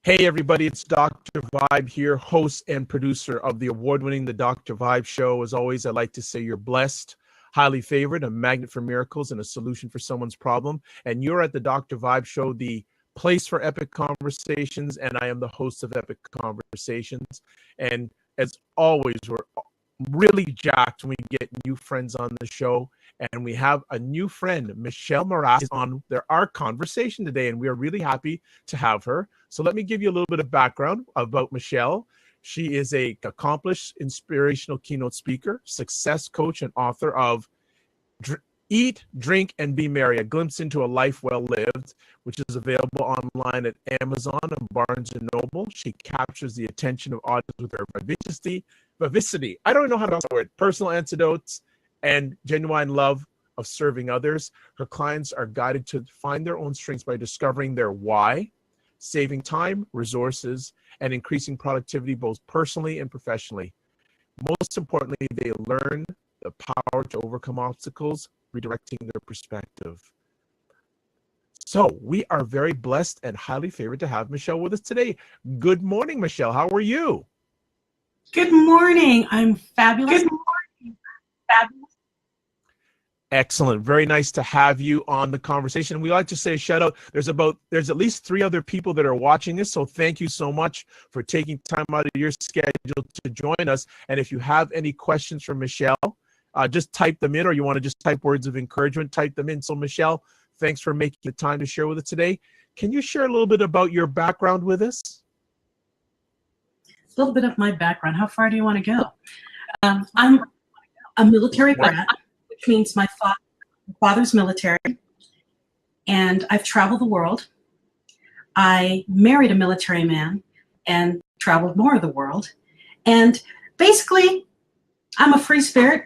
Hey everybody, it's Dr. Vibe here, host and producer of the award-winning The Dr. Vibe Show. As always, I like to say you're blessed, highly favored, a magnet for miracles, and a solution for someone's problem. And you're at the Dr. Vibe Show, the place for epic conversations, and I am the host of Epic Conversations. And as always, we're really jacked when we get new friends on the show. And we have a new friend, Michelle Mras, on our conversation today, and we are really happy to have her. So let me give you a little bit of background about Michelle. She is an accomplished inspirational keynote speaker, success coach, and author of Eat, Drink, and Be Merry, A Glimpse into a Life Well Lived, which is available online at Amazon and Barnes & Noble. She captures the attention of audience with her vivacity. I don't know how to say the word. Personal antidotes and genuine love of serving others. Her clients are guided to find their own strengths by discovering their why, saving time, resources, and increasing productivity both personally and professionally. Most importantly, they learn the power to overcome obstacles, redirecting their perspective. So we are very blessed and highly favored to have Michelle with us today. Good morning, Michelle. How are you? Good morning. I'm fabulous. Good morning. Fabulous. Excellent. Very nice to have you on the conversation. We like to say a shout out. There's at least 3 other people that are watching this. So thank you so much for taking time out of your schedule to join us. And if you have any questions for Michelle, just type them in, or you want to just type words of encouragement, type them in. So Michelle, thanks for making the time to share with us today. Can you share a little bit about your background with us? A little bit of my background. How far do you want to go? I'm a military brat, which means my father's military, and I've traveled the world. I married a military man and traveled more of the world. And basically, I'm a free spirit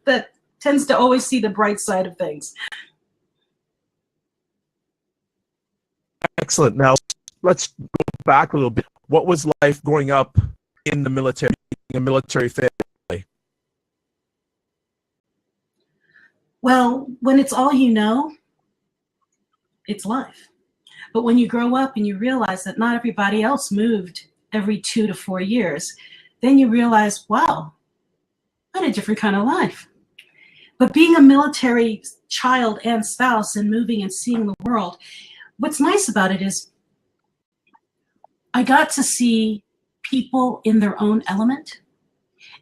that tends to always see the bright side of things. Excellent. Now, let's go back a little bit. What was life growing up in the military, a military family? Well, when it's all you know, it's life. But when you grow up and you realize that not everybody else moved every 2 to 4 years, then you realize, wow, what a different kind of life. But being a military child and spouse and moving and seeing the world, what's nice about it is I got to see people in their own element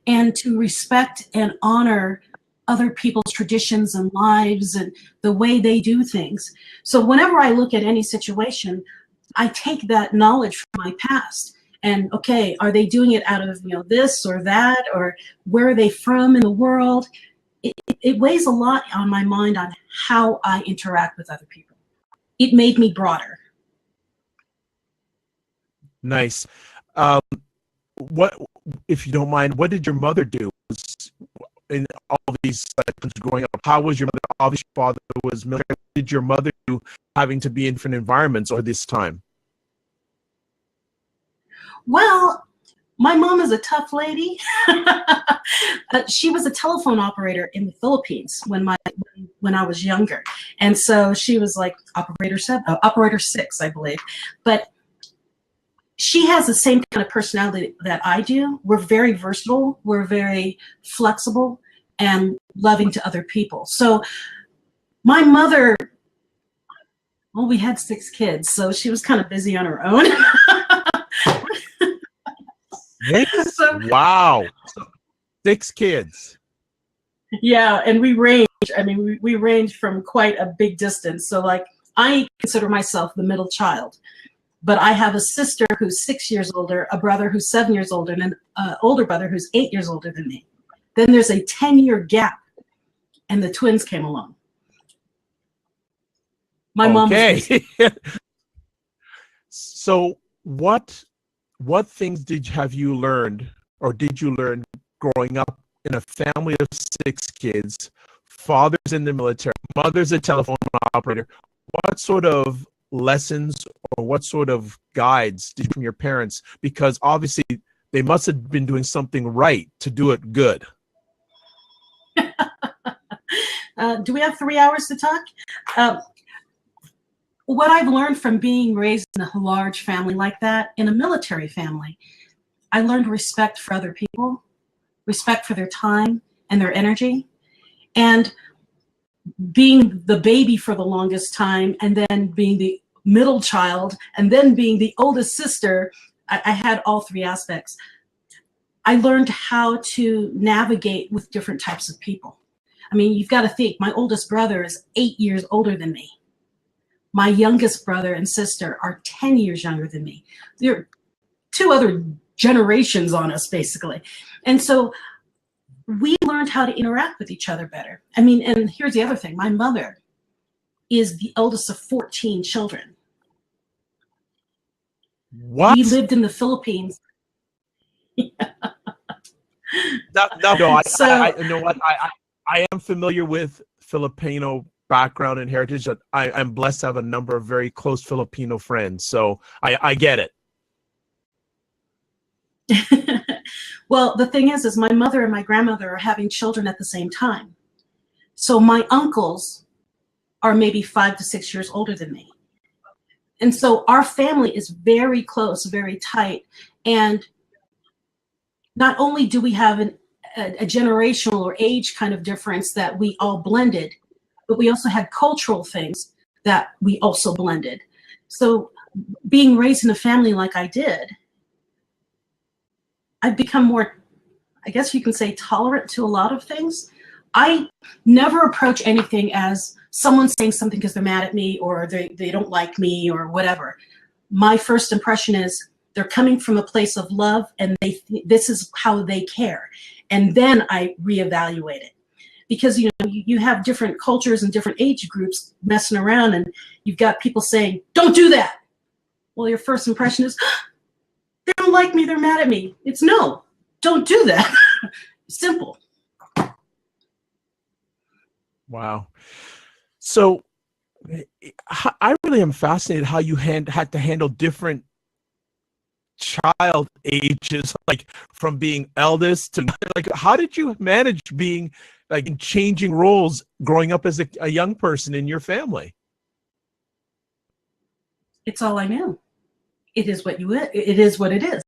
and to respect and honor other people's traditions and lives and the way they do things. So whenever I look at any situation, I take that knowledge from my past and, okay, are they doing it out of this or that, or where are they from in the world? It weighs a lot on my mind on how I interact with other people. It made me broader. Nice. What, if you don't mind, what did your mother do in all these cycles growing up? How was your mother? Obviously, your father was military. What did your mother do having to be in different environments or this time? Well, my mom is a tough lady. She was a telephone operator in the Philippines when I was younger, and so she was like operator 6, I believe. But she has the same kind of personality that I do. We're very versatile. We're very flexible and loving to other people. So my mother, well, we had 6 kids, so she was kind of busy on her own. Wow. 6 kids. Yeah, and we range. I mean, we range from quite a big distance. So like, I consider myself the middle child. But I have a sister who's 6 years older, a brother who's 7 years older, and an older brother who's 8 years older than me. Then there's a 10-year gap, and the twins came along. My mom was So what things have you learned, or did you learn growing up in a family of 6 kids, father's in the military, mother's a telephone operator? What sort of lessons or what sort of guides did you from your parents? Because obviously they must have been doing something right to do it good. Do we have 3 hours to talk? what I've learned from being raised in a large family like that, in a military family, I learned respect for other people, respect for their time and their energy. And being the baby for the longest time, and then being the middle child, and then being the oldest sister, I had all three aspects. I learned how to navigate with different types of people. I mean, you've got to think, my oldest brother is 8 years older than me. My youngest brother and sister are 10 years younger than me. There are two other generations on us, basically. And so we learned how to interact with each other better. I mean, and here's the other thing. My mother is the eldest of 14 children. What? We lived in the Philippines. No, I So, I am familiar with Filipino background and heritage. I'm blessed to have a number of very close Filipino friends, so I get it. well, the thing is my mother and my grandmother are having children at the same time. So my uncles are maybe 5 to 6 years older than me. And so our family is very close, very tight. And not only do we have a generational or age kind of difference that we all blended, but we also had cultural things that we also blended. So being raised in a family like I did, I've become more, I guess you can say, tolerant to a lot of things. I never approach anything as someone saying something because they're mad at me or they don't like me or whatever. My first impression is they're coming from a place of love and this is how they care. And then I reevaluate it. Because you have different cultures and different age groups messing around, and you've got people saying, don't do that. Well, your first impression is, they don't like me, they're mad at me. It's no, don't do that. Simple. Wow. So I really am fascinated how you had to handle different child ages, like from being eldest to like, how did you manage being like in changing roles growing up as a young person in your family? It's all I knew. It is what it is.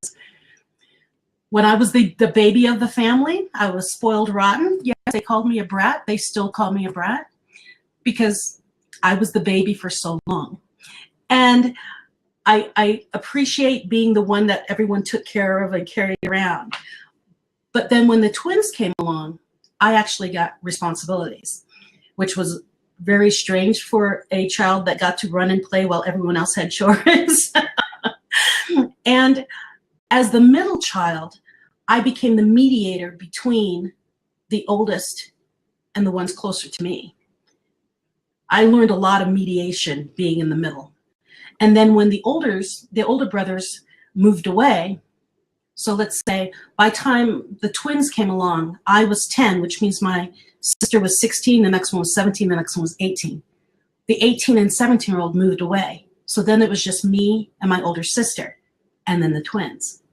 When I was the baby of the family, I was spoiled rotten. Yes, they called me a brat. They still call me a brat because I was the baby for so long. And I appreciate being the one that everyone took care of and carried around. But then when the twins came along, I actually got responsibilities, which was very strange for a child that got to run and play while everyone else had chores. And as the middle child, I became the mediator between the oldest and the ones closer to me. I learned a lot of mediation being in the middle. And then when the older brothers moved away, so let's say by the time the twins came along, I was 10, which means my sister was 16, the next one was 17, the next one was 18. The 18 and 17-year-old moved away. So then it was just me and my older sister, and then the twins.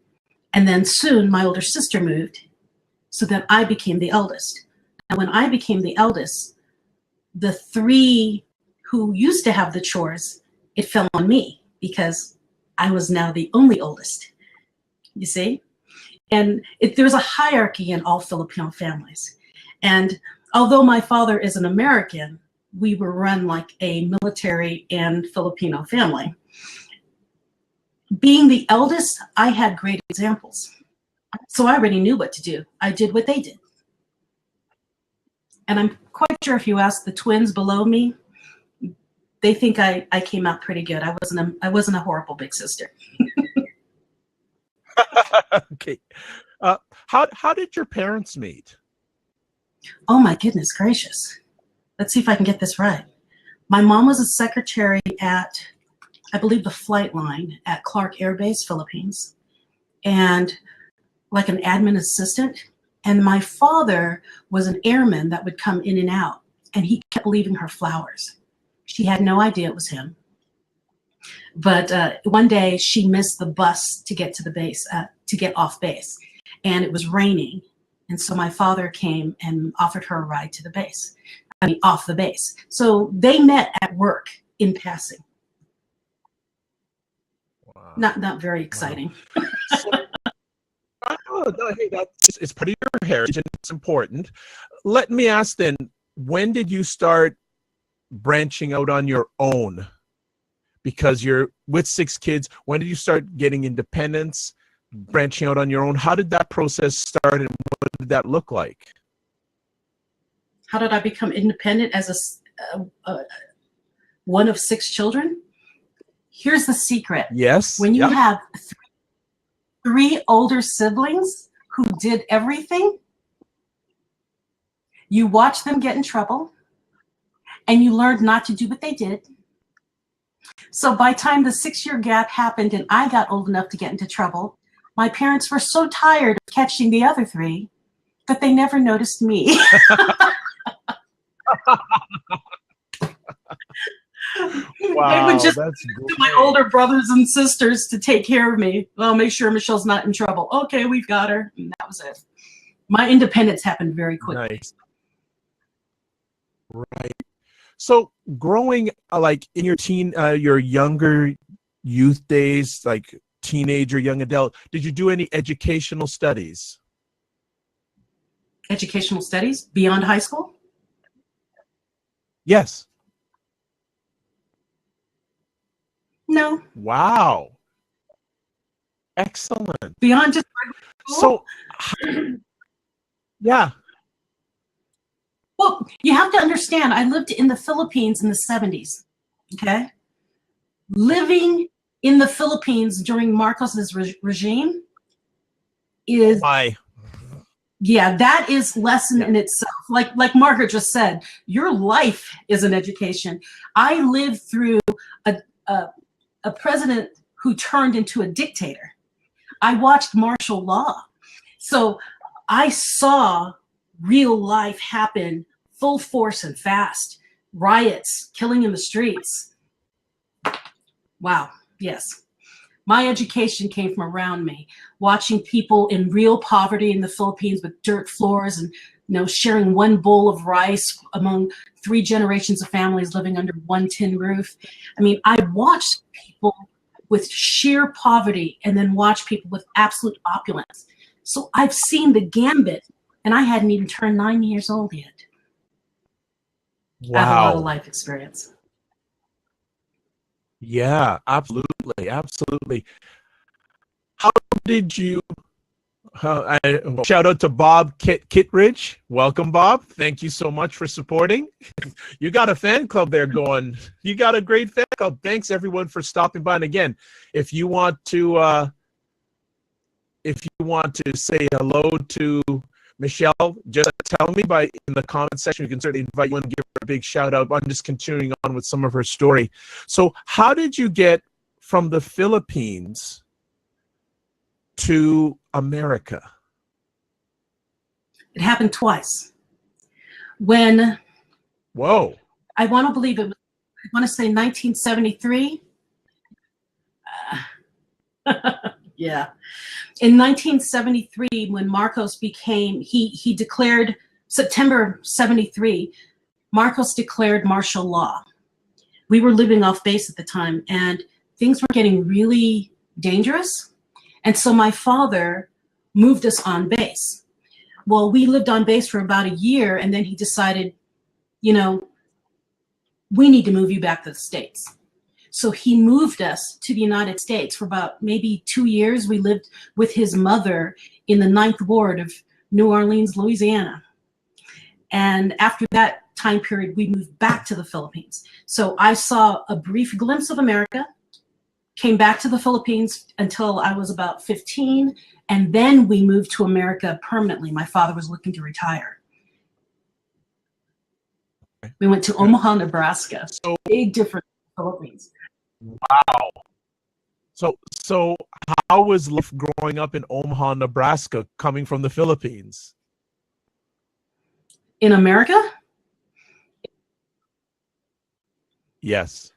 And then soon my older sister moved. So then I became the eldest. And when I became the eldest, the three who used to have the chores, it fell on me because I was now the only oldest. You see? And there's a hierarchy in all Filipino families. And although my father is an American, we were run like a military and Filipino family. Being the eldest, I had great examples. So I already knew what to do. I did what they did. And I'm quite sure if you ask the twins below me, they think I came out pretty good. I wasn't a horrible big sister. Okay. How did your parents meet? Oh my goodness gracious. Let's see if I can get this right. My mom was a secretary at, I believe, the flight line at Clark Air Base, Philippines, and like an admin assistant. And my father was an airman that would come in and out, and he kept leaving her flowers. She had no idea it was him. But one day she missed the bus to get to the base, to get off base, and it was raining. And so my father came and offered her a ride to the base, off the base. So they met at work in passing. Not very exciting. So, no, hey, it's part of your heritage and it's important. Let me ask then, when did you start branching out on your own? Because you're with 6 kids, when did you start getting independence, branching out on your own? How did that process start and what did that look like? How did I become independent as one of 6 children? Here's the secret. Yes. When you have 3 older siblings who did everything, you watch them get in trouble and you learned not to do what they did. So by the time the 6-year gap happened and I got old enough to get into trouble, my parents were so tired of catching the other 3 that they never noticed me. Wow, they would just that's to my older brothers and sisters to take care of me. Well, make sure Michelle's not in trouble. Okay, we've got her. And that was it. My independence happened very quickly. Nice. Right. So growing like in your younger youth days, like teenager, young adult, did you do any educational studies? Educational studies beyond high school? Yes. No. Wow. Excellent. Beyond just So, yeah. Well, you have to understand, I lived in the Philippines in the 70s, okay? Living in the Philippines during Marcos's regime is, yeah, that is lesson in itself. Like Margaret just said, your life is an education. I lived through a president who turned into a dictator. I watched martial law. So I saw real life happen full force and fast. Riots, killing in the streets. Wow, yes. My education came from around me, watching people in real poverty in the Philippines with dirt floors and sharing one bowl of rice among 3 generations of families living under one tin roof. I mean, I watched people with sheer poverty and then watched people with absolute opulence. So I've seen the gambit, and I hadn't even turned 9 years old yet. Wow. I have a lot of life experience. Yeah, absolutely. Absolutely. How did you shout out to Bob Kittridge. Welcome, Bob. Thank you so much for supporting. You got a fan club there going. You got a great fan club. Thanks everyone for stopping by. And again, if you want to say hello to Michelle, just tell me in the comment section. We can certainly invite you and give her a big shout out. I'm just continuing on with some of her story. So how did you get from the Philippines to America? It happened twice. When Whoa. I want to believe it was, I want to say 1973. Yeah. In 1973, when Marcos became, he declared, September 73, Marcos declared martial law. We were living off base at the time and things were getting really dangerous. And so my father moved us on base. Well, we lived on base for about a year and then he decided, we need to move you back to the States. So he moved us to the United States for about maybe 2 years. We lived with his mother in the 9th Ward of New Orleans, Louisiana. And after that time period, we moved back to the Philippines. So I saw a brief glimpse of America, came back to the Philippines until I was about 15, and then we moved to America permanently. My father was looking to retire. We went to Omaha, Nebraska. So big difference in the Philippines. Wow. So how was life growing up in Omaha, Nebraska, coming from the Philippines? In America? Yes.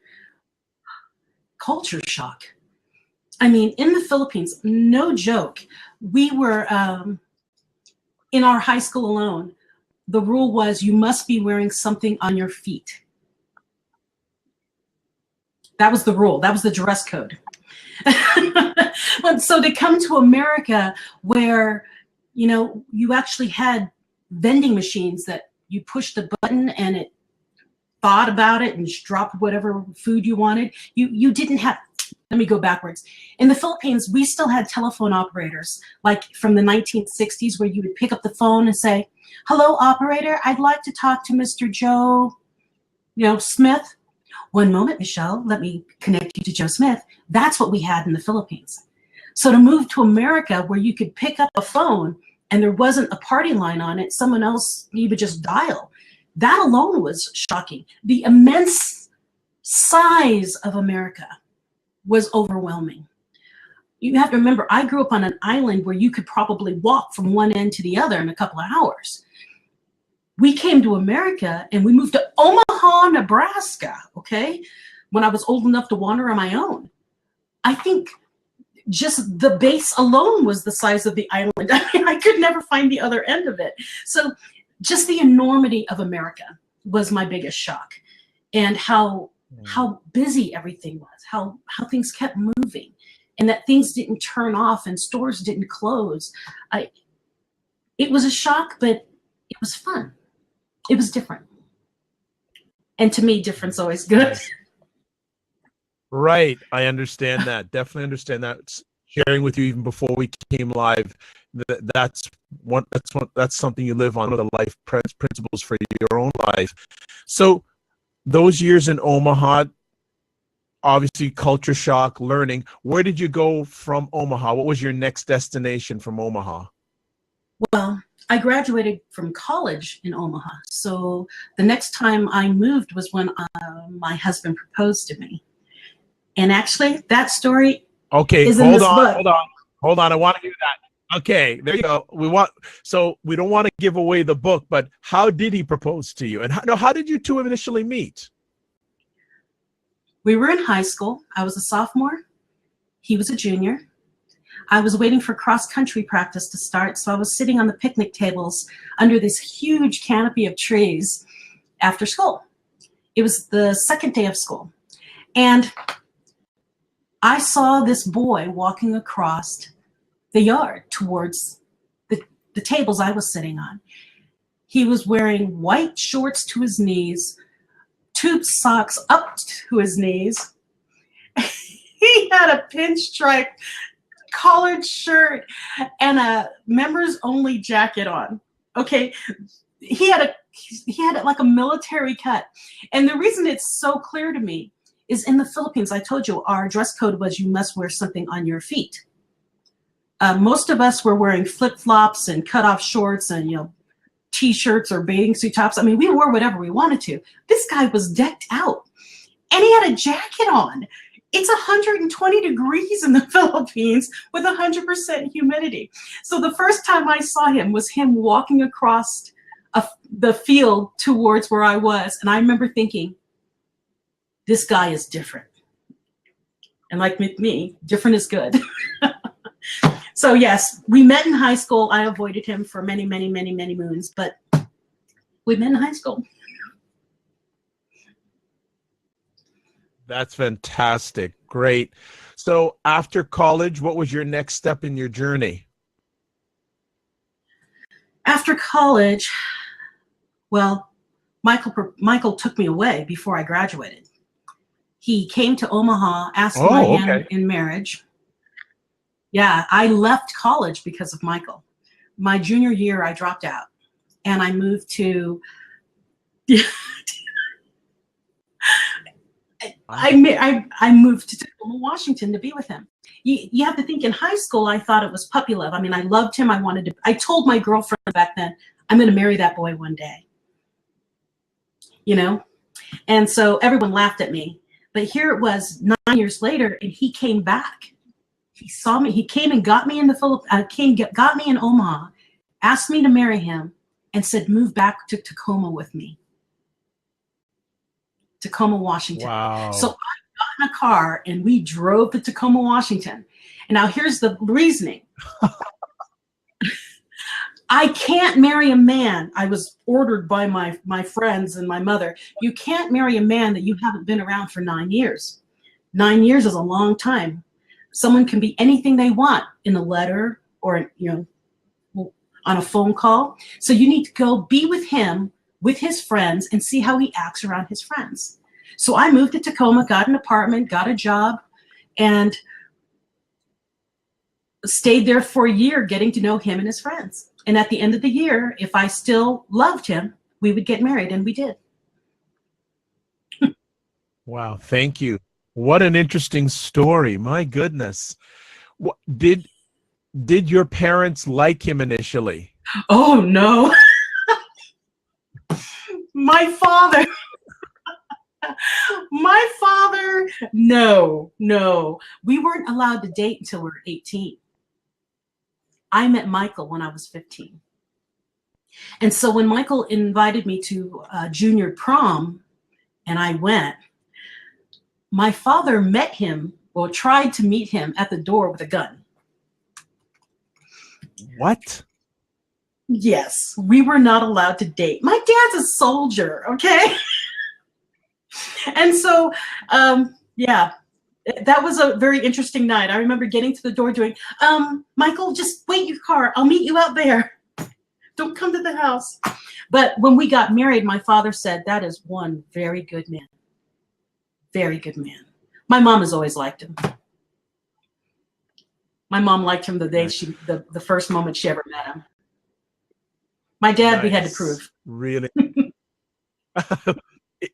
Culture shock. I mean, in the Philippines, no joke, we were, in our high school alone, the rule was you must be wearing something on your feet. That was the rule. That was the dress code. So to come to America where, you know, you actually had vending machines that you pushed the button and it thought about it and dropped whatever food you wanted. You didn't have, let me go backwards. In the Philippines, we still had telephone operators, like from the 1960s, where you would pick up the phone and say, hello, operator, I'd like to talk to Mr. Joe, you know, Smith. One moment, Michelle, let me connect you to Joe Smith. That's what we had in the Philippines. So to move to America where you could pick up a phone and there wasn't a party line on it, someone else, you would just dial. That alone was shocking. The immense size of America was overwhelming. You have to remember, I grew up on an island where you could probably walk from one end to the other in a couple of hours. We came to America and we moved to Omaha, Nebraska, okay? When I was old enough to wander on my own. I think just the base alone was the size of the island. I mean, I could never find the other end of it. So just the enormity of America was my biggest shock, and how busy everything was, how things kept moving, and that things didn't turn off and stores didn't close. It was a shock, but it was fun. It was different. And to me, different's always good. Right. I understand that. Definitely understand that. Sharing with you even before we came live, that's something you live on, one of the life principles for your own life. So those years in Omaha, obviously culture shock, learning. Where did you go from Omaha? What was your next destination from Omaha? Well, I graduated from college in Omaha. So the next time I moved was when my husband proposed to me. And actually, that story is in this book. Hold on. I want to hear that. Okay, there you go. So we don't want to give away the book, but how did he propose to you? And how did you two initially meet? We were in high school. I was a sophomore. He was a junior. I was waiting for cross-country practice to start, so I was sitting on the picnic tables under this huge canopy of trees after school. It was the second day of school. And I saw this boy walking across the yard towards the tables I was sitting on. He was wearing white shorts to his knees, tube socks up to his knees. He had a pinstripe collared shirt and a members only jacket on. Okay, he had like a military cut. And the reason it's so clear to me is in the Philippines, I told you, our dress code was you must wear something on your feet. Most of us were wearing flip-flops and cut-off shorts and, you know, t-shirts or bathing suit tops. I mean, we wore whatever we wanted to. This guy was decked out and he had a jacket on. It's 120 degrees in the Philippines with 100% humidity. So the first time I saw him was him walking across the field towards where I was. And I remember thinking, this guy is different. And like with me, different is good. So yes, we met in high school. I avoided him for many, many, many, many moons, but we met in high school. That's fantastic. Great. So after college, what was your next step in your journey? After college, well, Michael took me away before I graduated. He came to Omaha, asked my hand in marriage. Yeah, I left college because of Michael. My junior year, I dropped out and I moved to, I moved to Tacoma, Washington to be with him. You have to think, in high school, I thought it was puppy love. I mean, I loved him. I told my girlfriend back then, I'm going to marry that boy one day, you know? And so everyone laughed at me. But here it was 9 years later, and he came back. He saw me. He came and got me in got me in Omaha, asked me to marry him, and said, move back to Tacoma with me. Tacoma, Washington. Wow. So I got in a car and we drove to Tacoma, Washington. And now here's the reasoning. I can't marry a man. I was ordered by my friends and my mother. You can't marry a man that you haven't been around for 9 years. 9 years is a long time. Someone can be anything they want in a letter or, on a phone call. So you need to go be with him, with his friends, and see how he acts around his friends. So I moved to Tacoma, got an apartment, got a job, and stayed there for a year getting to know him and his friends. And at the end of the year, if I still loved him, we would get married, and we did. Wow, thank you. What an interesting story. My goodness. Did your parents like him initially? Oh, no. My father, no. We weren't allowed to date until we were 18. I met Michael when I was 15. And so when Michael invited me to junior prom and I went, my father met him, or tried to meet him at the door with a gun. What? Yes, we were not allowed to date. My dad's a soldier, okay? And so, yeah, that was a very interesting night. I remember getting to the door doing, Michael, just wait your car. I'll meet you out there. Don't come to the house. But when we got married, my father said, that is one very good man. Very good man. My mom has always liked him. My mom liked him the day the first moment she ever met him. My dad, nice. We had to prove. Really?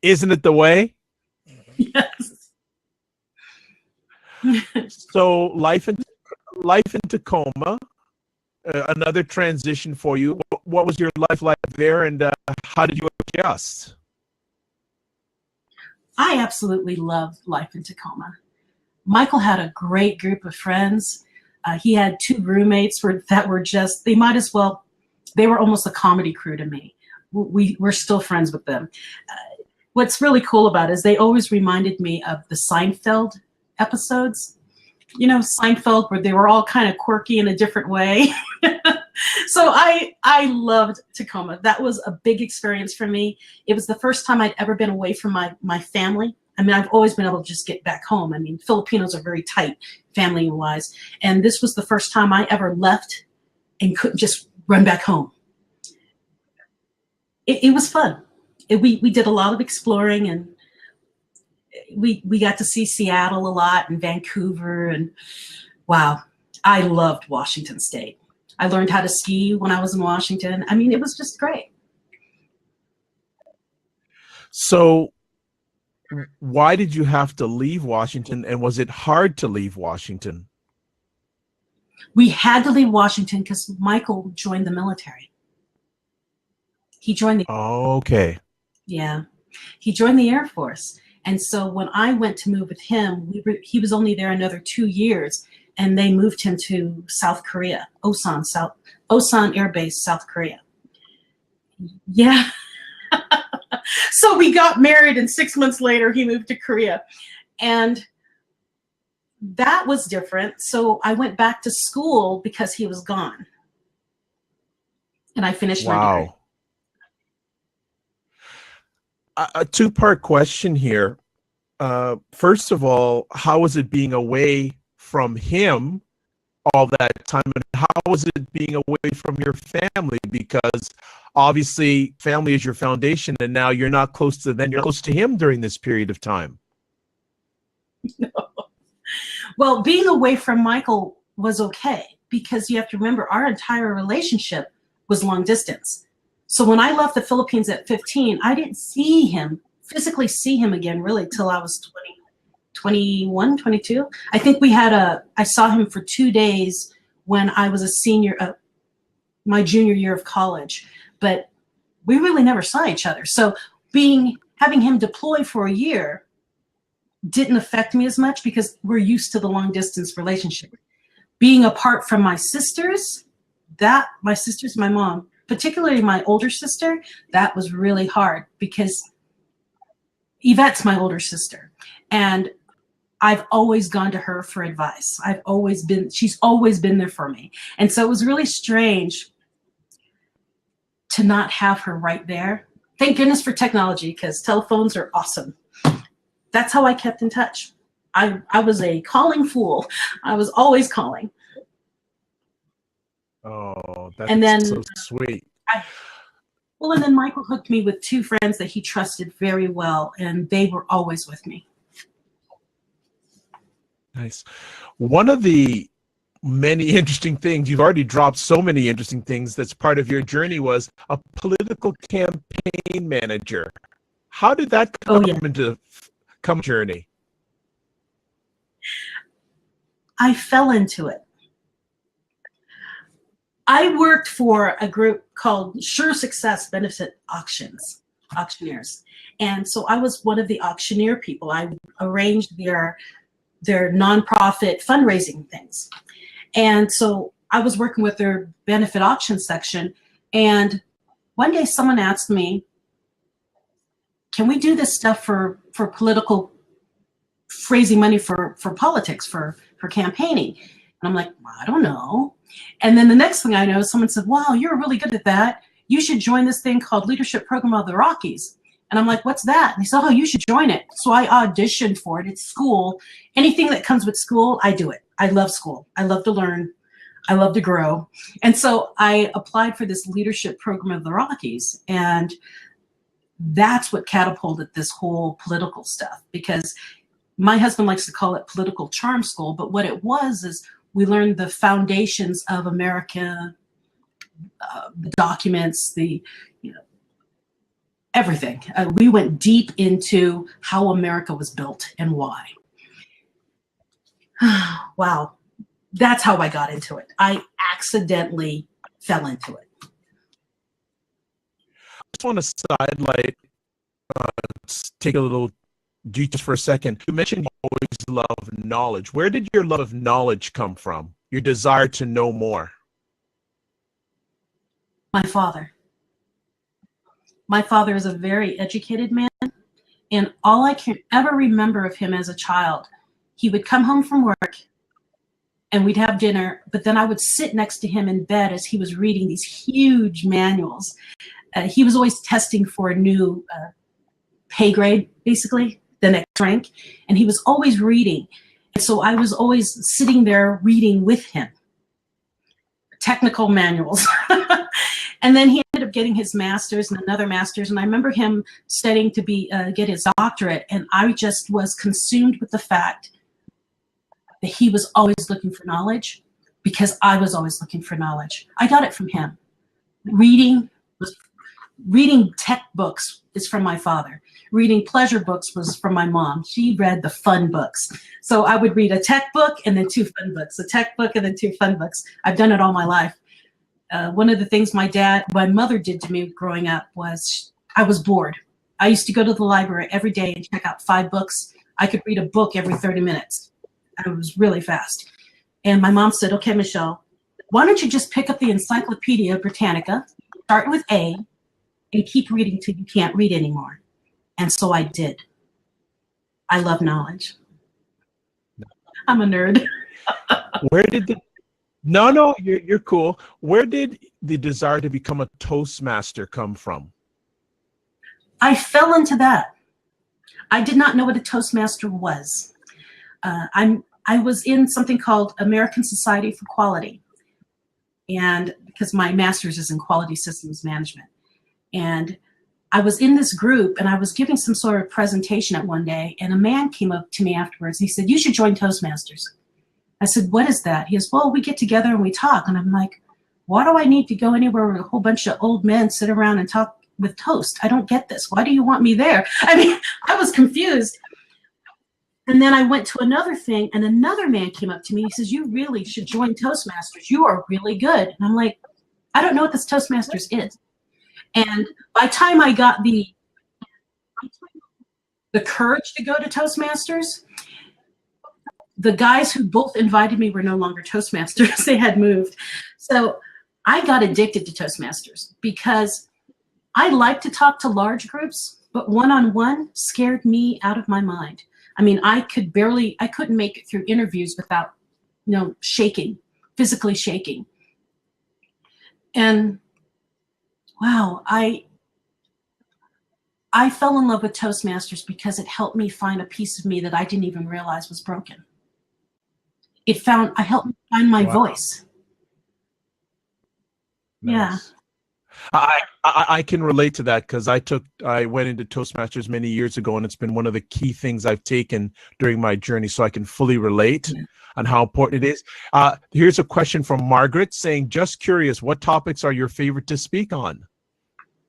Isn't it the way? Yes. So life in Tacoma, another transition for you. What was your life like there, and how did you adjust? I absolutely loved life in Tacoma. Michael had a great group of friends. He had 2 roommates that were just, they were almost a comedy crew to me. We're still friends with them. What's really cool about it is they always reminded me of the Seinfeld episodes. You know, Seinfeld, where they were all kind of quirky in a different way. So I loved Tacoma. That was a big experience for me. It was the first time I'd ever been away from my family. I mean, I've always been able to just get back home. I mean, Filipinos are very tight family-wise. And this was the first time I ever left and couldn't just run back home. It was fun. We did a lot of exploring, and we got to see Seattle a lot and Vancouver, and wow, I loved Washington State. I learned how to ski when I was in Washington. I mean, it was just great. So why did you have to leave Washington, and was it hard to leave Washington? We had to leave Washington because Michael joined the military. He joined the okay. Yeah, he joined the Air Force. And so when I went to move with him, he was only there another 2 years, and they moved him to South Korea, Osan Air Base, South Korea. Yeah. So we got married, and 6 months later he moved to Korea, and that was different. So I went back to school because he was gone, and I finished my degree. A 2-part question here. First of all, how was it being away from him all that time, and how was it being away from your family? Because obviously family is your foundation, and now you're not close to them, you're close to him during this period of time. No. Well, being away from Michael was okay, because you have to remember our entire relationship was long distance. So when I left the Philippines at 15, I didn't physically see him again really till I was 21, 22. I think I saw him for 2 days when I was a senior, my junior year of college, but we really never saw each other. So having him deploy for a year didn't affect me as much because we're used to the long distance relationship. Being apart from my sisters, my mom, particularly my older sister, that was really hard because Yvette's my older sister, and I've always gone to her for advice. She's always been there for me. And so it was really strange to not have her right there. Thank goodness for technology, because telephones are awesome. That's how I kept in touch. I was a calling fool. I was always calling. Oh, that's And then, so sweet. and then Michael hooked me with two friends that he trusted very well, and they were always with me. Nice. One of the many interesting things, you've already dropped so many interesting things that's part of your journey, was a political campaign manager. How did that come journey? I fell into it. I worked for a group called Sure Success Benefit Auctioneers. And so I was one of the auctioneer people. I arranged their nonprofit fundraising things. And so I was working with their benefit auction section. And one day someone asked me, can we do this stuff for political, raising money for politics, for campaigning? And I'm like, well, I don't know. And then the next thing I know, someone said, wow, you're really good at that. You should join this thing called Leadership Program of the Rockies. And I'm like, what's that? And they said, oh, you should join it. So I auditioned for it. It's school. Anything that comes with school, I do it. I love school. I love to learn. I love to grow. And so I applied for this Leadership Program of the Rockies. And that's what catapulted this whole political stuff, because my husband likes to call it political charm school. But what it was is we learned the foundations of America, the documents, everything. We went deep into how America was built and why. Wow. That's how I got into it. I accidentally fell into it. I just want to sidelight, take a little detour for a second. You mentioned you always love knowledge. Where did your love of knowledge come from? Your desire to know more? My father. My father is a very educated man, and all I can ever remember of him as a child, he would come home from work and we'd have dinner, but then I would sit next to him in bed as he was reading these huge manuals. He was always testing for a new pay grade, basically, the next rank, and he was always reading. And so I was always sitting there reading with him, technical manuals. And then he ended up getting his master's and another master's. And I remember him studying to get his doctorate. And I just was consumed with the fact that he was always looking for knowledge, because I was always looking for knowledge. I got it from him. Reading tech books is from my father. Reading pleasure books was from my mom. She read the fun books. So I would read a tech book and then two fun books, a tech book and then two fun books. I've done it all my life. One of the things my mother did to me growing up was I was bored. I used to go to the library every day and check out 5 books. I could read a book every 30 minutes. I was really fast. And my mom said, okay, Michelle, why don't you just pick up the Encyclopedia Britannica, start with A, and keep reading till you can't read anymore. And so I did. I love knowledge. I'm a nerd. Where did No, you're cool. Where did the desire to become a Toastmaster come from? I fell into that. I did not know what a Toastmaster was. I was in something called American Society for Quality, and because my master's is in quality systems management. And I was in this group and I was giving some sort of presentation at one day, and a man came up to me afterwards and he said, you should join Toastmasters. I said, what is that? He goes, well, we get together and we talk. And I'm like, why do I need to go anywhere where a whole bunch of old men sit around and talk with toast? I don't get this. Why do you want me there? I mean, I was confused. And then I went to another thing and another man came up to me. He says, you really should join Toastmasters. You are really good. And I'm like, I don't know what this Toastmasters is. And by the time I got the courage to go to Toastmasters, the guys who both invited me were no longer Toastmasters. They had moved. So I got addicted to Toastmasters because I like to talk to large groups, but one-on-one scared me out of my mind. I mean, I couldn't make it through interviews without, shaking, physically shaking. And wow, I fell in love with Toastmasters because it helped me find a piece of me that I didn't even realize was broken. I helped me find my voice. Nice. Yeah. I can relate to that because I went into Toastmasters many years ago, and it's been one of the key things I've taken during my journey, so I can fully relate on how important it is. Here's a question from Margaret saying, just curious, what topics are your favorite to speak on?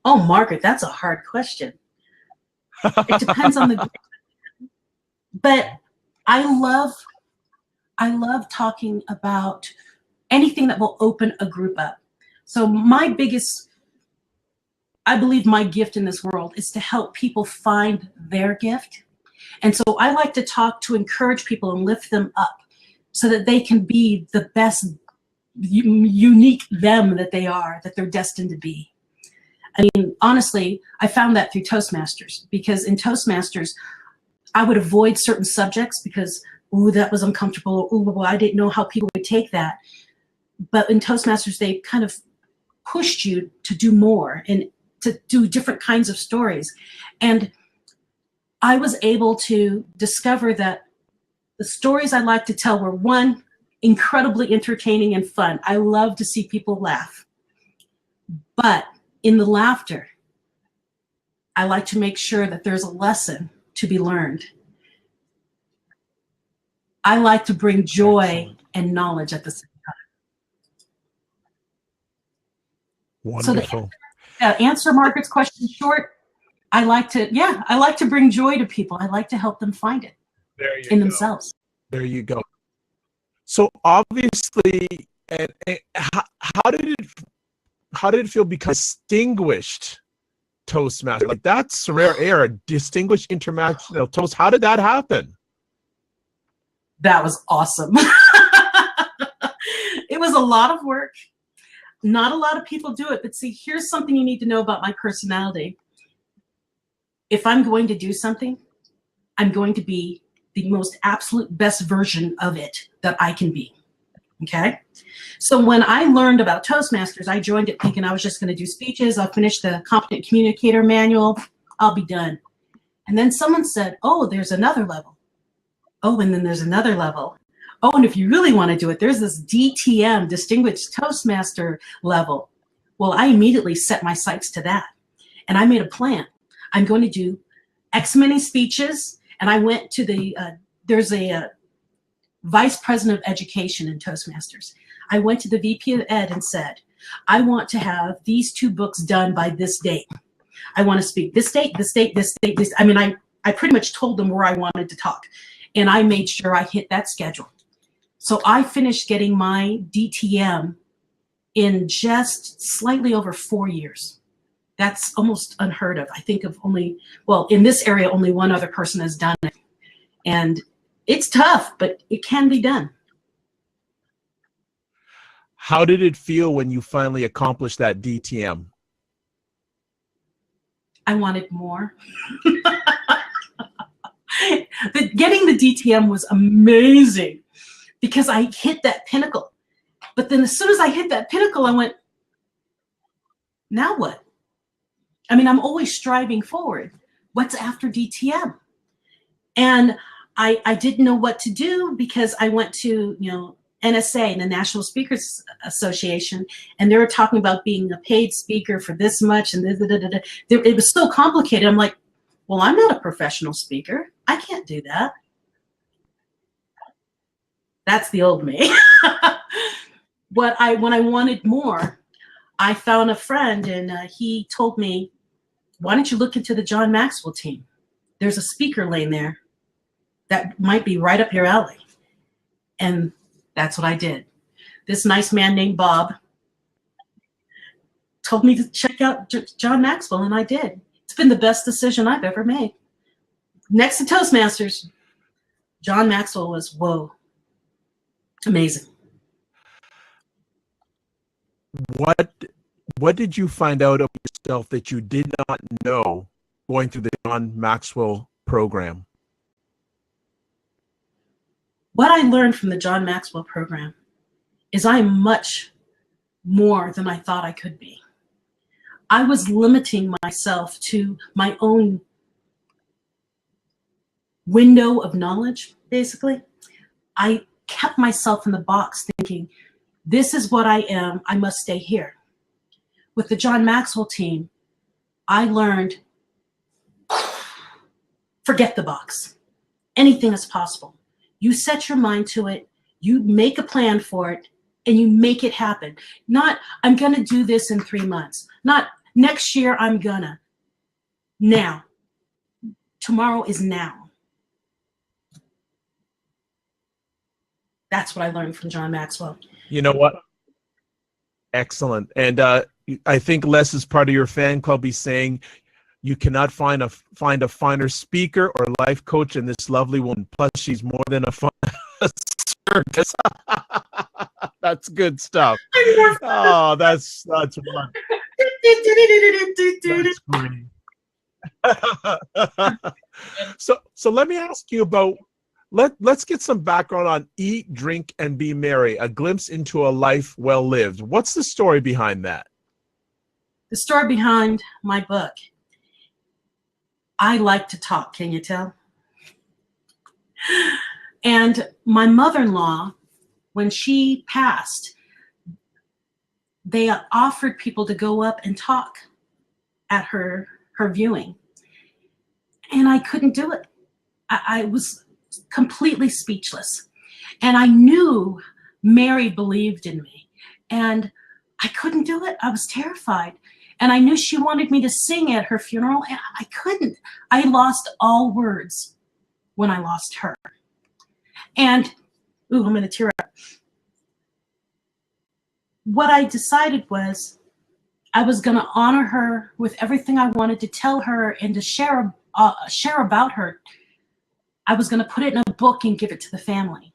Oh, Margaret, that's a hard question. It depends on the group. But I love talking about anything that will open a group up. So I believe my gift in this world is to help people find their gift. And so I like to talk to encourage people and lift them up so that they can be the best, unique them that they are, that they're destined to be. I mean, honestly, I found that through Toastmasters, because in Toastmasters, I would avoid certain subjects because, ooh, that was uncomfortable. Ooh, well, I didn't know how people would take that. But in Toastmasters, they kind of pushed you to do more and to do different kinds of stories. And I was able to discover that the stories I like to tell were, one, incredibly entertaining and fun. I love to see people laugh. But in the laughter, I like to make sure that there's a lesson to be learned. I like to bring joy and knowledge at the same time. Wonderful. So to answer Margaret's question short, I like to bring joy to people. I like to help them find it in themselves. There you go. So obviously, and how did it feel become distinguished Toastmaster? Like, that's a rare air, a distinguished international toast. How did that happen? That was awesome. It was a lot of work. Not a lot of people do it, but see, here's something you need to know about my personality. If I'm going to do something, I'm going to be the most absolute best version of it that I can be. Okay? So when I learned about Toastmasters, I joined it thinking I was just going to do speeches. I'll finish the Competent Communicator Manual. I'll be done. And then someone said, oh, there's another level. Oh, and then there's another level. Oh, and if you really want to do it, there's this DTM, Distinguished Toastmaster level. Well, I immediately set my sights to that. And I made a plan. I'm going to do X many speeches. And I went to there's a Vice President of Education in Toastmasters. I went to the VP of Ed and said, I want to have these 2 books done by this date. I want to speak this date, this date, this date, this. I mean, I pretty much told them where I wanted to talk. And I made sure I hit that schedule. So I finished getting my DTM in just slightly over 4 years. That's almost unheard of. I think of in this area, only one other person has done it. And it's tough, but it can be done. How did it feel when you finally accomplished that DTM? I wanted more. Getting the DTM was amazing because I hit that pinnacle. But then as soon as I hit that pinnacle, I went, now what? I mean, I'm always striving forward. What's after DTM? And I didn't know what to do because I went to, NSA, the National Speakers Association, and they were talking about being a paid speaker for this much, and it was so complicated. I'm like, well, I'm not a professional speaker. I can't do that. That's the old me. When I wanted more, I found a friend, and he told me, why don't you look into the John Maxwell team? There's a speaker lane there that might be right up your alley. And that's what I did. This nice man named Bob told me to check out John Maxwell, and I did. It's been the best decision I've ever made. Next to Toastmasters, John Maxwell was, whoa, amazing. What did you find out of yourself that you did not know going through the John Maxwell program? What I learned from the John Maxwell program is I'm much more than I thought I could be. I was limiting myself to my own window of knowledge, basically. I kept myself in the box thinking, this is what I am, I must stay here. With the John Maxwell team, I learned, forget the box. Anything is possible. You set your mind to it, you make a plan for it, and you make it happen. Not, I'm gonna do this in 3 months. Not, next year I'm gonna. Now. Tomorrow is now. That's what I learned from John Maxwell. You know what? Excellent. And I think Les is part of your fan club. He's saying you cannot find a finer speaker or life coach than this lovely woman. Plus, she's more than a fun circus. That's good stuff. Oh, that's fun. That's great. So let me ask you about, let's get some background on Eat, Drink, and Be Merry, a glimpse into a life well lived. What's the story behind that? The story behind my book. I like to talk, can you tell? And my mother-in-law, when she passed, they offered people to go up and talk at her viewing. And I couldn't do it. I was completely speechless. And I knew Mary believed in me. And I couldn't do it. I was terrified. And I knew she wanted me to sing at her funeral, and I couldn't. I lost all words when I lost her. And, ooh, I'm gonna tear up. What I decided was I was gonna honor her with everything I wanted to tell her and to share about her. I was gonna put it in a book and give it to the family.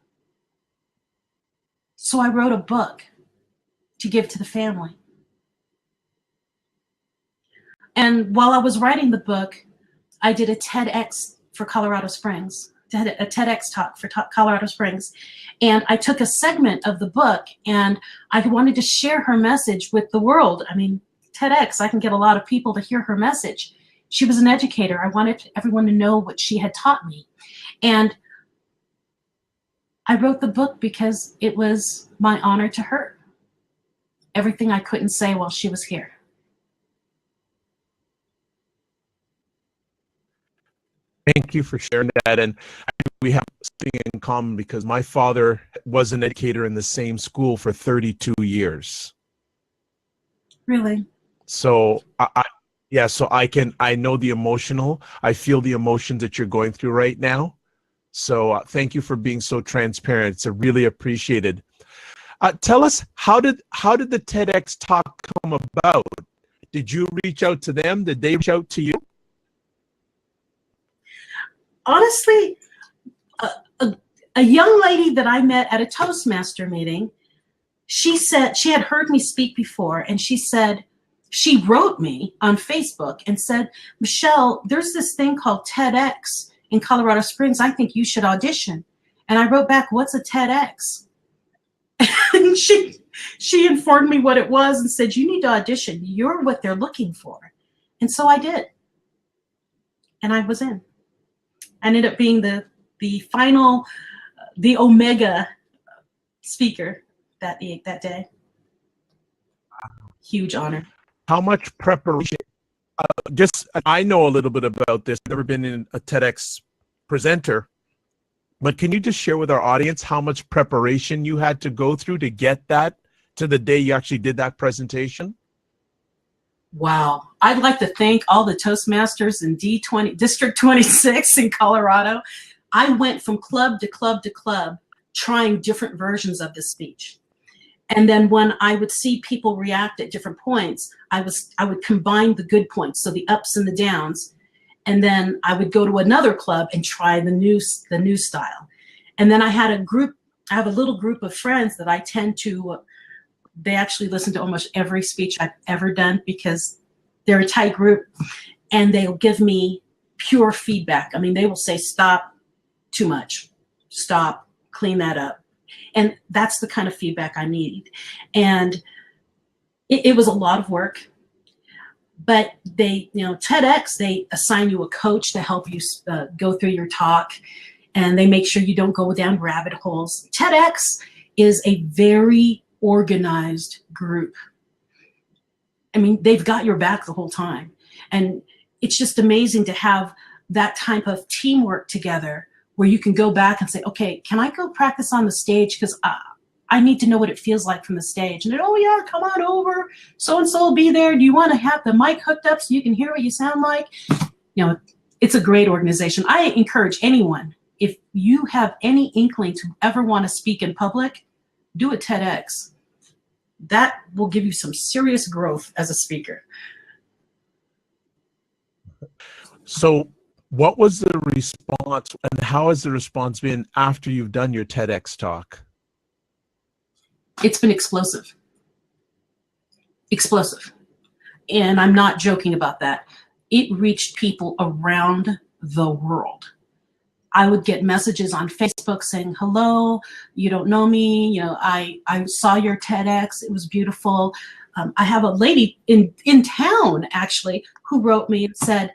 So I wrote a book to give to the family. And while I was writing the book, I did a TEDx for Colorado Springs, a TEDx talk for Colorado Springs. And I took a segment of the book and I wanted to share her message with the world. I mean, TEDx, I can get a lot of people to hear her message. She was an educator. I wanted everyone to know what she had taught me. And I wrote the book because it was my honor to her. Everything I couldn't say while she was here. Thank you for sharing that. And we have something in common because my father was an educator in the same school for 32 years. Really? So I know the emotional, I feel the emotions that you're going through right now. So thank you for being so transparent. It's really appreciated. Tell us, how did the TEDx talk come about? Did you reach out to them? Did they reach out to you? Honestly, a young lady that I met at a Toastmaster meeting, she said she had heard me speak before, and she said, she wrote me on Facebook and said, Michelle, there's this thing called TEDx in Colorado Springs. I think you should audition. And I wrote back, what's a TEDx? And she informed me what it was and said, you need to audition. You're what they're looking for. And so I did. And I was in. I ended up being the final, the Omega speaker that day. Huge honor. How much preparation? I know a little bit about this. Never been in a TEDx presenter, but can you just share with our audience how much preparation you had to go through to get that to the day you actually did that presentation? Wow. I'd like to thank all the Toastmasters in District 26 in Colorado. I went from club to club to club trying different versions of this speech. And then when I would see people react at different points, I would combine the good points, so the ups and the downs, and then I would go to another club and try the new style. And then I have a little group of friends that I tend to, they actually listen to almost every speech I've ever done because they're a tight group, and they'll give me pure feedback. I mean, they will say, stop, too much, stop, clean that up. And that's the kind of feedback I need. And it was a lot of work. But they, TEDx, they assign you a coach to help you go through your talk, and they make sure you don't go down rabbit holes. TEDx is a very organized group. I mean, they've got your back the whole time. And it's just amazing to have that type of teamwork together where you can go back and say, okay, can I go practice on the stage? Because I need to know what it feels like from the stage. And then, oh yeah, come on over. So-and-so will be there. Do you want to have the mic hooked up so you can hear what you sound like? It's a great organization. I encourage anyone, if you have any inkling to ever want to speak in public, do a TEDx. That will give you some serious growth as a speaker. So what was the response, and how has the response been after you've done your TEDx talk? It's been explosive. Explosive. And I'm not joking about that. It reached people around the world. I would get messages on Facebook saying, hello, you don't know me, I saw your TEDx, it was beautiful. I have a lady in town, actually, who wrote me and said,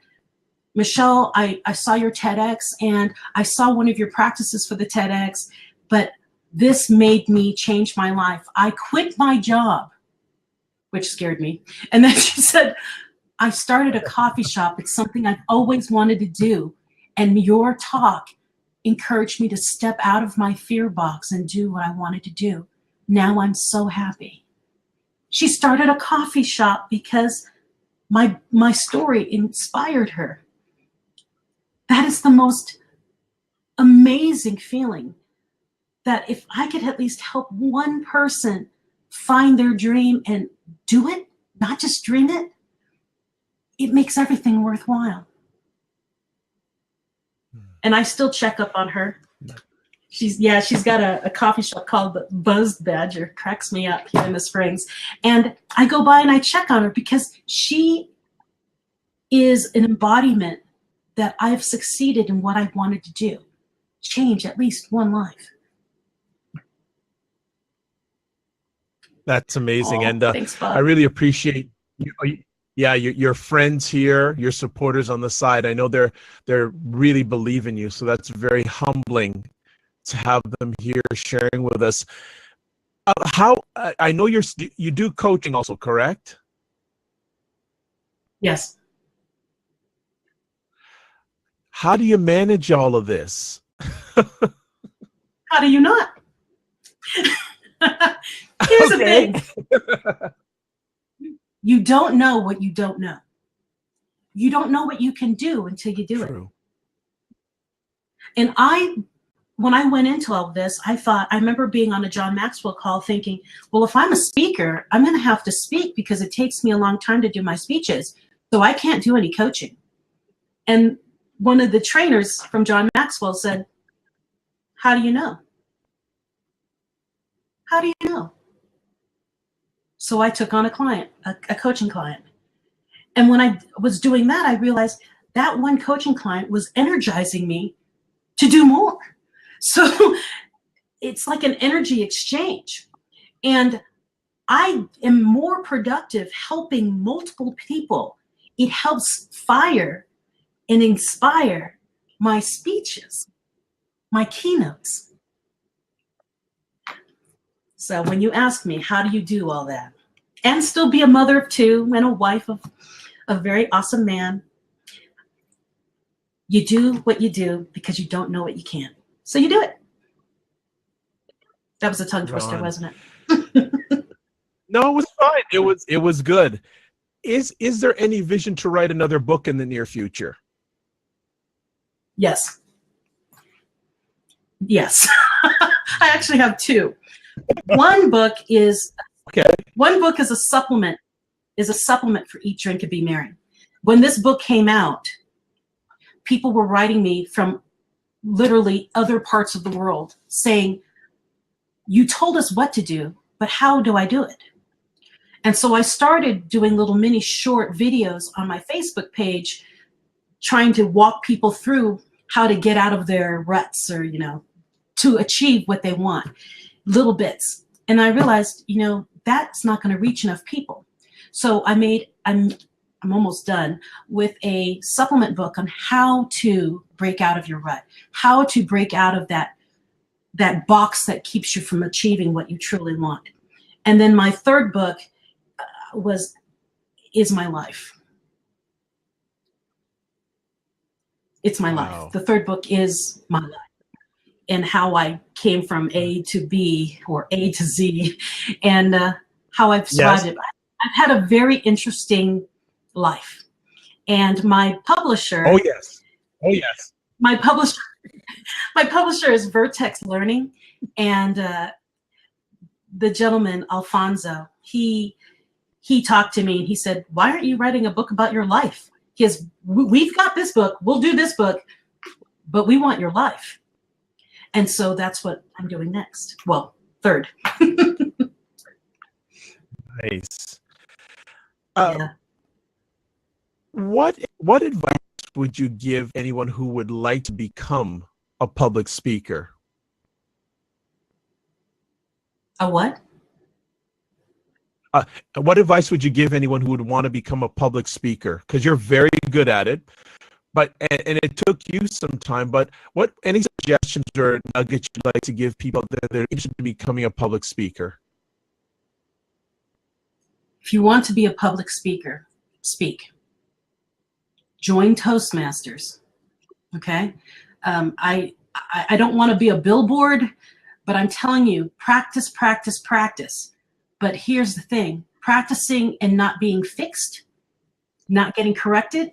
Michelle, I saw your TEDx and I saw one of your practices for the TEDx, but this made me change my life. I quit my job, which scared me. And then she said, I started a coffee shop. It's something I've always wanted to do. And your talk encouraged me to step out of my fear box and do what I wanted to do. Now I'm so happy. She started a coffee shop because my story inspired her. That is the most amazing feeling, that if I could at least help one person find their dream and do it, not just dream it, it makes everything worthwhile. And I still check up on her. She's got a coffee shop called the Buzzed Badger, cracks me up here in the Springs. And I go by and I check on her because she is an embodiment that I've succeeded in what I wanted to do, change at least one life. That's amazing. And thanks, Bob. I really appreciate your friends here, your supporters on the side. I know they're really believe in you. So that's very humbling to have them here sharing with us. I know you do coaching also, correct? Yes. How do you manage all of this? How do you not? Here's the thing. You don't know what you don't know. You don't know what you can do until you do it. And when I went into all of this, I remember being on a John Maxwell call thinking, well, if I'm a speaker, I'm going to have to speak because it takes me a long time to do my speeches. So I can't do any coaching. And one of the trainers from John Maxwell said, how do you know? How do you know? So I took on a client, a coaching client. And when I was doing that, I realized that one coaching client was energizing me to do more. So it's like an energy exchange. And I am more productive helping multiple people. It helps fire and inspire my speeches, my keynotes. So when you ask me, how do you do all that? And still be a mother of two and a wife of a very awesome man. You do what you do because you don't know what you can't. So you do it. That was a tongue twister, wasn't it? No, it was fine. It was good. Is there any vision to write another book in the near future? Yes. Yes. I actually have two. One book is a supplement for Eat, Drink, and Be Merry. When this book came out, people were writing me from literally other parts of the world saying, you told us what to do, but how do I do it? And so I started doing little mini short videos on my Facebook page, trying to walk people through how to get out of their ruts or, to achieve what they want, little bits. And I realized, that's not going to reach enough people. So I I'm almost done, with a supplement book on how to break out of your rut, how to break out of that box that keeps you from achieving what you truly want. And then my third book is my life. It's my Wow. life. The third book is my life, and how I came from A to B, or A to Z, and how I've survived it. I've had a very interesting life. And my publisher. Oh yes. Oh yes. My publisher is Vertex Learning, and the gentleman Alfonso, he talked to me and he said, "Why aren't you writing a book about your life?" He goes, "We've got this book, we'll do this book, but we want your life." And so that's what I'm doing next. Well, third. Nice. Yeah. What advice would you give anyone who would like to become a public speaker? A what? What advice would you give anyone who would want to become a public speaker? Because you're very good at it, but and it took you some time. But any suggestions or nuggets you'd like to give people that are interested in becoming a public speaker? If you want to be a public speaker, speak. Join Toastmasters. Okay. I don't want to be a billboard, but I'm telling you, practice, practice, practice. But here's the thing, practicing and not being fixed, not getting corrected,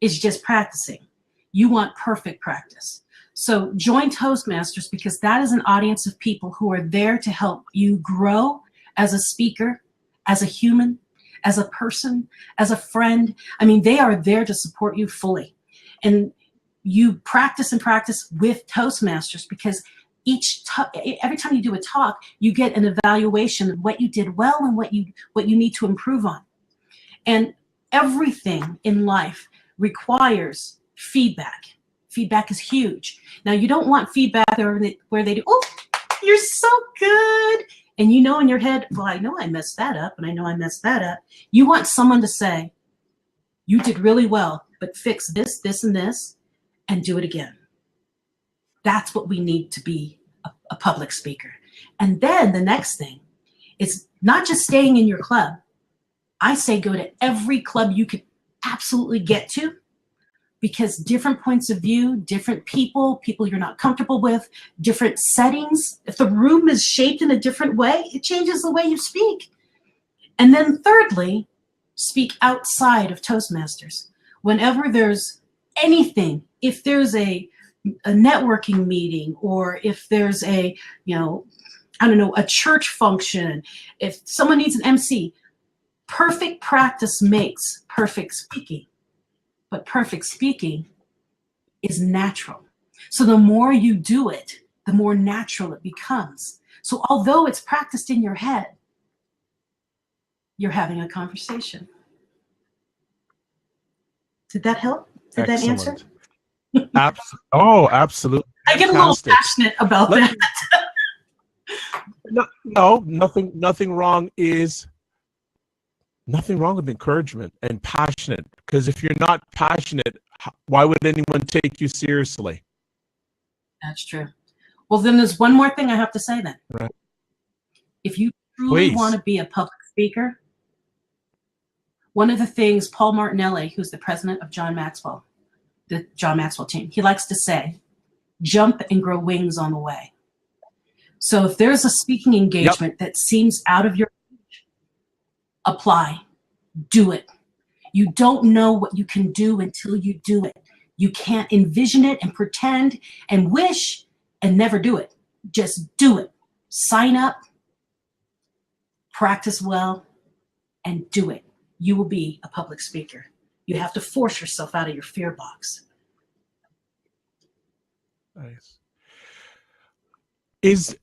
is just practicing. You want perfect practice. So join Toastmasters, because that is an audience of people who are there to help you grow as a speaker, as a human, as a person, as a friend. I mean, they are there to support you fully. And you practice and practice with Toastmasters, because every time you do a talk, you get an evaluation of what you did well and what you need to improve on. And everything in life requires feedback. Feedback is huge. Now, you don't want feedback where they do, "Oh, you're so good." And you know in your head, "Well, I know I messed that up, and I know I messed that up." You want someone to say, "You did really well, but fix this, this, and this, and do it again." That's what we need to be a public speaker. And then the next thing is not just staying in your club. I say go to every club you could absolutely get to, because different points of view, different people you're not comfortable with, different settings. If the room is shaped in a different way, it changes the way you speak. And then thirdly, speak outside of Toastmasters. Whenever there's anything, if there's a networking meeting, or if there's a church function, if someone needs an MC, perfect practice makes perfect speaking. But perfect speaking is natural. So the more you do it, the more natural it becomes. So although it's practiced in your head, you're having a conversation. Did that help? Did that answer? Absolutely. I get a little passionate about that. No, nothing wrong with encouragement and passionate, because if you're not passionate, why would anyone take you seriously? That's true. Well, then there's one more thing I have to say then. Right. If you truly want to be a public speaker, one of the things Paul Martinelli, who's the president of the John Maxwell team, he likes to say, jump and grow wings on the way. So if there's a speaking engagement that seems out of your reach, apply, do it. You don't know what you can do until you do it. You can't envision it and pretend and wish and never do it. Just do it. Sign up, practice well, and do it. You will be a public speaker. You have to force yourself out of your fear box. Nice. Is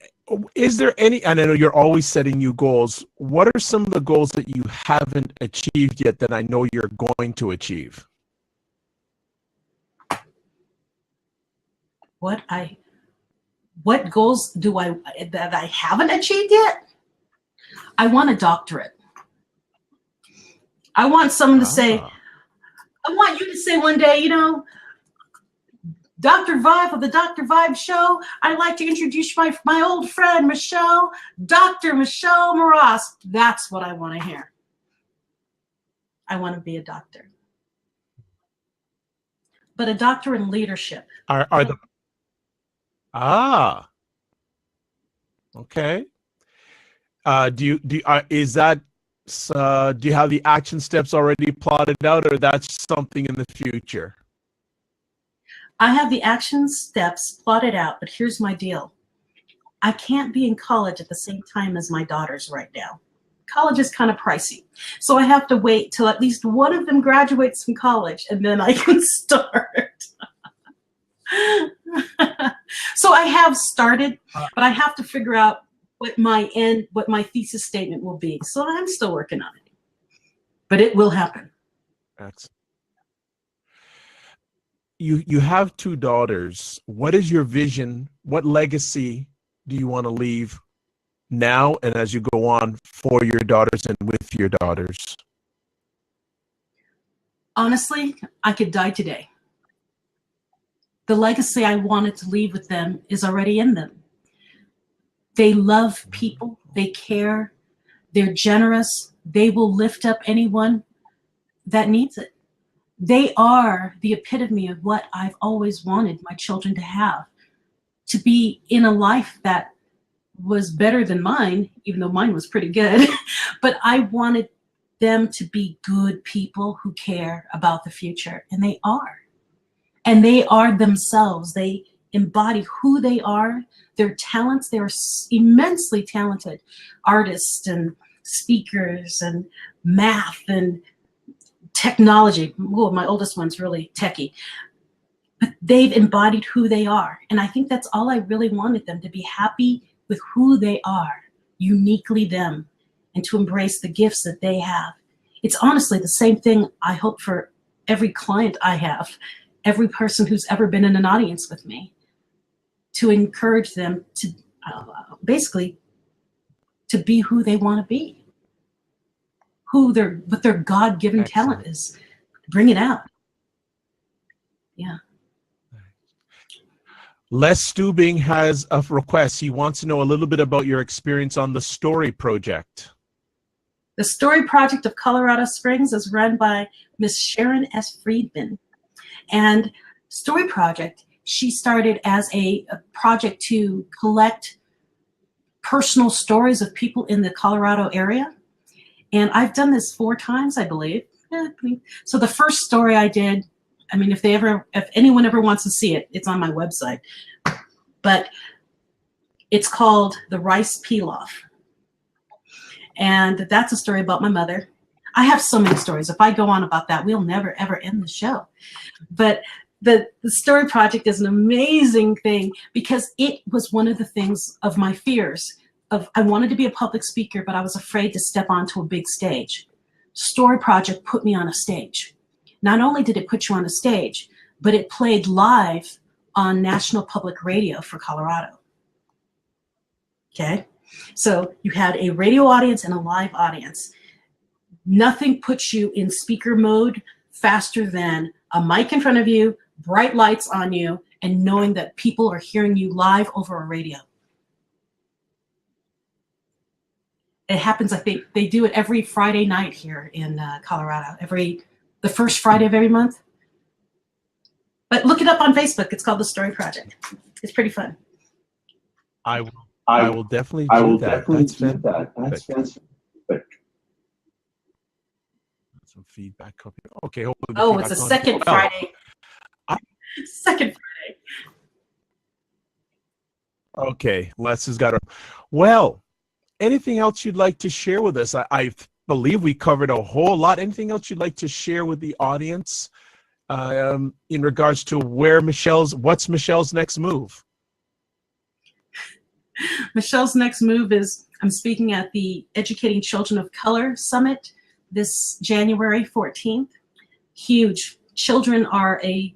there any, and I know you're always setting new goals, what are some of the goals that you haven't achieved yet that I know you're going to achieve? What goals that I haven't achieved yet? I want a doctorate. I want someone to say, I want you to say one day, you know, Dr. Vibe of the Dr. Vibe Show, I'd like to introduce my old friend, Michelle, Dr. Michelle Mras. That's what I want to hear. I want to be a doctor. But a doctor in leadership. Okay. Do you have the action steps already plotted out, or that's something in the future? I have the action steps plotted out, but here's my deal. I can't be in college at the same time as my daughters right now. College is kind of pricey. So I have to wait till at least one of them graduates from college, and then I can start. So I have started, but I have to figure out what my thesis statement will be. So I'm still working on it, but it will happen. Excellent. You have two daughters. What is your vision? What legacy do you want to leave now and as you go on for your daughters and with your daughters? Honestly, I could die today. The legacy I wanted to leave with them is already in them. They love people. They care. They're generous. They will lift up anyone that needs it. They are the epitome of what I've always wanted my children to have, to be in a life that was better than mine, even though mine was pretty good. But I wanted them to be good people who care about the future, and they are. And they are themselves. They embody who they are, their talents. They're immensely talented artists and speakers and math and technology. Oh, my oldest one's really techie. But they've embodied who they are. And I think that's all I really wanted them, to be happy with who they are, uniquely them, and to embrace the gifts that they have. It's honestly the same thing I hope for every client I have, every person who's ever been in an audience with me, to encourage them to basically to be who they want to be. What their God-given talent is. Bring it out. Yeah. Les Stubing has a request. He wants to know a little bit about your experience on the Story Project. The Story Project of Colorado Springs is run by Miss Sharon S. Friedman. And Story Project, she started as a project to collect personal stories of people in the Colorado area. And I've done this 4 times, I believe. So the first story I did, I mean, if anyone ever wants to see it, it's on my website. But it's called The Rice Pilaf. And that's a story about my mother. I have so many stories. If I go on about that, we'll never, ever end the show. But the Story Project is an amazing thing because it was one of the things of my fears. I wanted to be a public speaker, but I was afraid to step onto a big stage. Story Project put me on a stage. Not only did it put you on a stage, but it played live on National Public Radio for Colorado. Okay? So you had a radio audience and a live audience. Nothing puts you in speaker mode faster than a mic in front of you, bright lights on you, and knowing that people are hearing you live over a radio. It happens, I think, they do it every Friday night here in Colorado, the first Friday of every month. But look it up on Facebook. It's called The Story Project. It's pretty fun. I will definitely do that. That's fantastic. Some feedback coming. Okay. Oh, it's a second Friday. Second Friday. Okay. Les has got well, anything else you'd like to share with us? I believe we covered a whole lot. Anything else you'd like to share with the audience in regards to what's Michelle's next move? Michelle's next move is I'm speaking at the Educating Children of Color Summit this January 14th. Huge. Children are a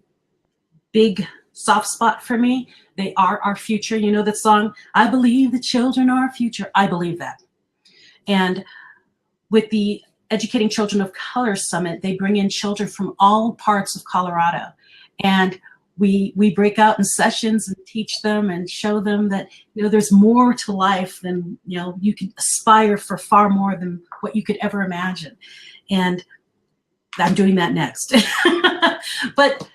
big soft spot for me. They are our future. You know that song, I believe the children are our future. I believe that. And with the Educating Children of Color Summit, they bring in children from all parts of Colorado. And we break out in sessions and teach them and show them that, there's more to life than, you can aspire for far more than what you could ever imagine. And I'm doing that next. But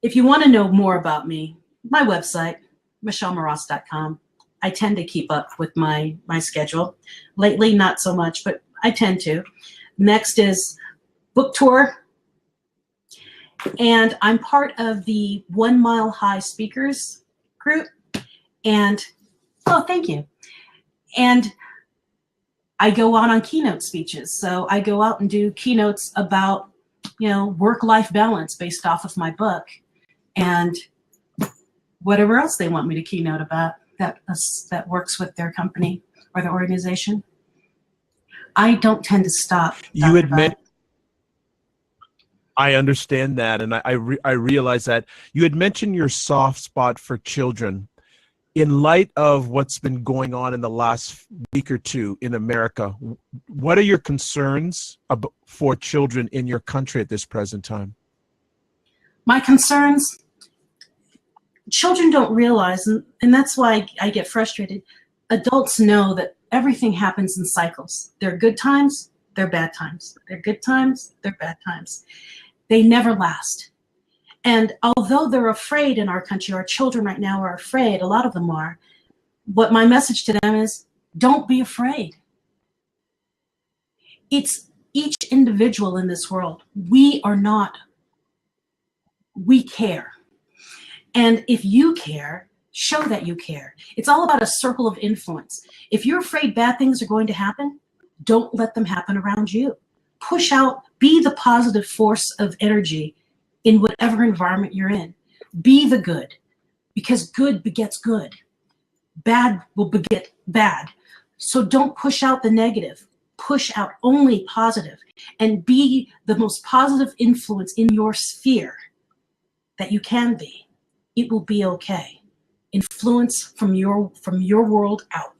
if you want to know more about me, my website, michellemras.com. I tend to keep up with my schedule. Lately, not so much, but I tend to. Next is book tour. And I'm part of the 1 Mile High speakers group. And, thank you. And I go out on keynote speeches. So I go out and do keynotes about, work-life balance based off of my book and whatever else they want me to keynote about that works with their company or their organization. I don't tend to stop. You admit, I understand that, and I realize that. You had mentioned your soft spot for children. In light of what's been going on in the last week or two in America, what are your concerns for children in your country at this present time? My concerns, children don't realize, and that's why I get frustrated. Adults know that everything happens in cycles. There are good times, there are bad times. There are good times, there are bad times. They never last. And although they're afraid in our country, our children right now are afraid, a lot of them are, what my message to them is, don't be afraid. It's each individual in this world. We care. And if you care, show that you care. It's all about a circle of influence. If you're afraid bad things are going to happen, don't let them happen around you. Push out, be the positive force of energy in whatever environment you're in. Be the good, because good begets good. Bad will beget bad. So don't push out the negative. Push out only positive, and be the most positive influence in your sphere that you can be. It will be okay. Influence from your world out.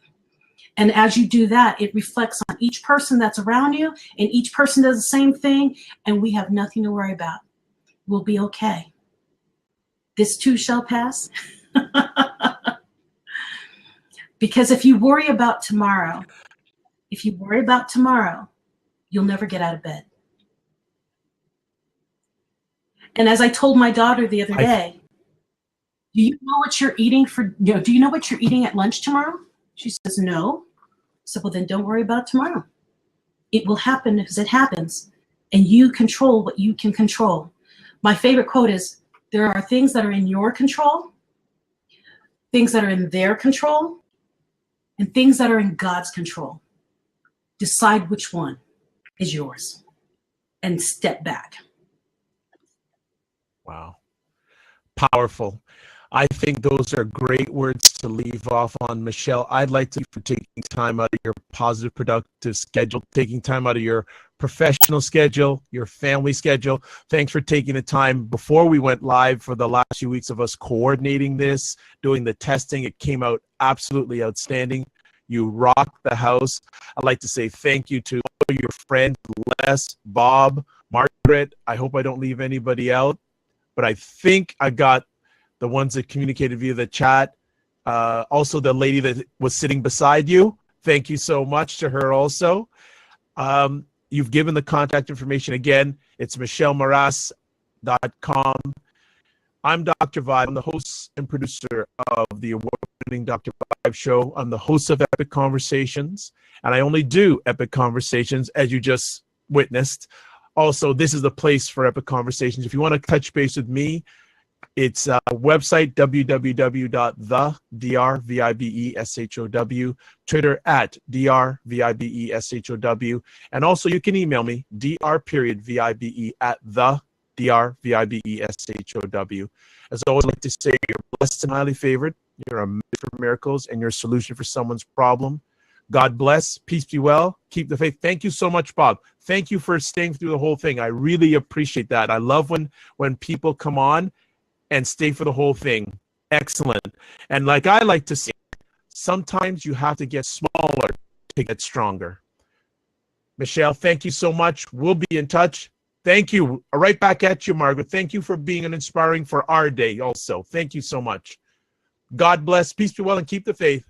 And as you do that, it reflects on each person that's around you, and each person does the same thing, and we have nothing to worry about. We'll be okay. This too shall pass. Because if you worry about tomorrow, you'll never get out of bed. And as I told my daughter the other day, do you know what you're eating at lunch tomorrow? She says, no. I said, well, then don't worry about tomorrow. It will happen as it happens, and you control what you can control. My favorite quote is, there are things that are in your control, things that are in their control, and things that are in God's control. Decide which one is yours and step back. Wow. Powerful. I think those are great words to leave off on. Michelle, I'd like to thank you for taking time out of your positive, productive schedule, taking time out of your professional schedule, your family schedule. Thanks for taking the time before we went live for the last few weeks of us coordinating this, doing the testing. It came out absolutely outstanding. You rock the house. I'd like to say thank you to all your friends, Les, Bob, Margaret. I hope I don't leave anybody out, but I think I got the ones that communicated via the chat. Also, the lady that was sitting beside you. Thank you so much to her also. You've given the contact information again. It's michellemras.com. I'm Dr. Vibe. I'm the host and producer of the award-winning Dr. Vibe show. I'm the host of Epic Conversations, and I only do Epic Conversations, as you just witnessed. Also, this is the place for Epic Conversations. If you want to touch base with me, it's a website, www.drvibeshow, Twitter at drvibeshow, and also you can email me, dr.vibe@drvibeshow. As always, I like to say, you're blessed and highly favored. You're a made for miracles, and you're a solution for someone's problem. God bless. Peace be well. Keep the faith. Thank you so much, Bob. Thank you for staying through the whole thing. I really appreciate that. I love when people come on and stay for the whole thing. Excellent. And like I like to say, sometimes you have to get smaller to get stronger. Michelle, thank you so much. We'll be in touch. Thank you. Right back at you, Margaret. Thank you for being an inspiring for our day also. Thank you so much. God bless. Peace be well and keep the faith.